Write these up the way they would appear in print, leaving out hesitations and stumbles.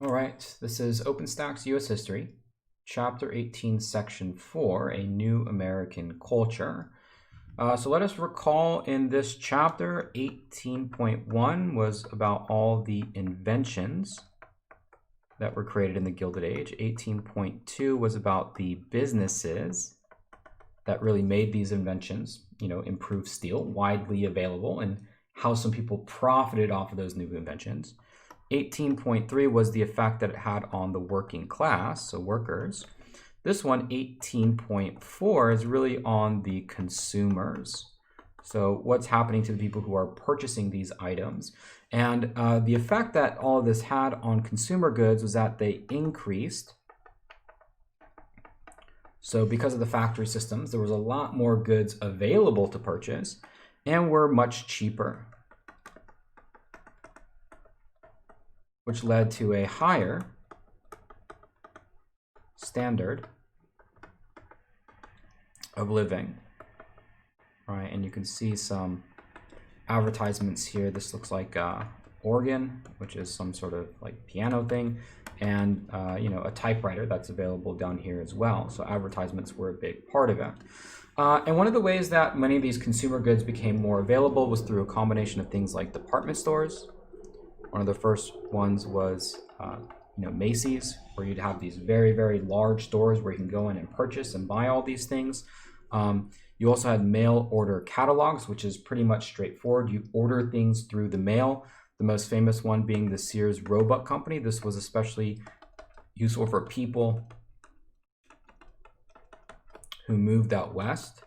All right, this is Openstax U.S. History, Chapter 18, Section 4, A New American Culture. So let us recall in this chapter, 18.1 was about all the inventions that were created in the Gilded Age. 18.2 was about the businesses that really made these inventions, improve steel, widely available, and how some people profited off of those new inventions. 18.3 was the effect that it had on the working class, so workers. This one, 18.4, is really on the consumers. So what's happening to the people who are purchasing these items? And the effect that all of this had on consumer goods was that they increased. So because of the factory systems, there was a lot more goods available to purchase and were much cheaper, which led to a higher standard of living, right? And you can see some advertisements here. This looks like organ, which is some sort of like piano thing, and a typewriter that's available down here as well. So advertisements were a big part of it. And one of the ways that many of these consumer goods became more available was through a combination of things like department stores. One of the first ones was Macy's, where you'd have these very, very large stores where you can go in and purchase and buy all these things. You also had mail order catalogs, which is pretty much straightforward. You order things through the mail. The most famous one being the Sears Roebuck Company. This was especially useful for people who moved out west.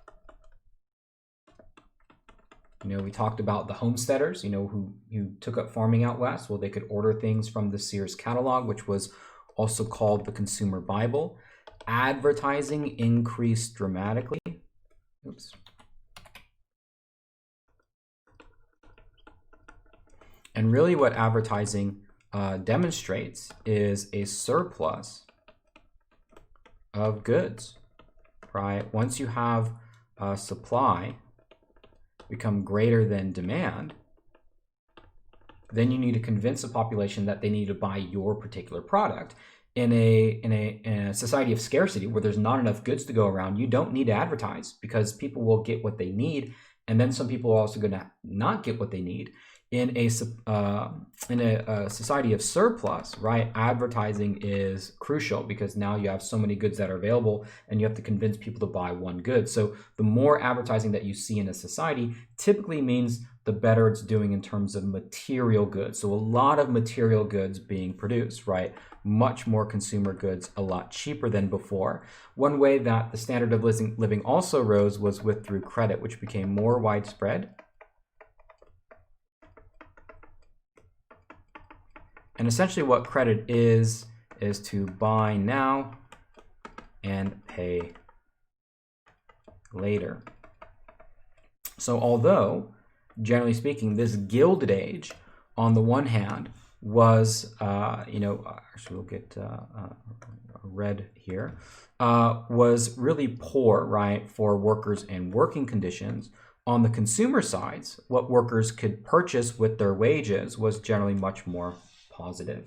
We talked about the homesteaders, who took up farming out west. Well, they could order things from the Sears catalog, which was also called the Consumer Bible. Advertising increased dramatically. Oops. And really what advertising demonstrates is a surplus of goods, right? Once you have supply become greater than demand, then you need to convince the population that they need to buy your particular product. In a society of scarcity where there's not enough goods to go around, you don't need to advertise because people will get what they need, and then some people are also going to not get what they need. In a society of surplus, right, advertising is crucial because now you have so many goods that are available and you have to convince people to buy one good. So the more advertising that you see in a society typically means the better it's doing in terms of material goods. So a lot of material goods being produced, right? Much more consumer goods, a lot cheaper than before. One way that the standard of living also rose was through credit, which became more widespread. And essentially what credit is to buy now and pay later. So although, generally speaking, this Gilded Age, on the one hand, was, actually we'll get red here, was really poor, right, for workers and working conditions. On the consumer sides, what workers could purchase with their wages was generally much more positive.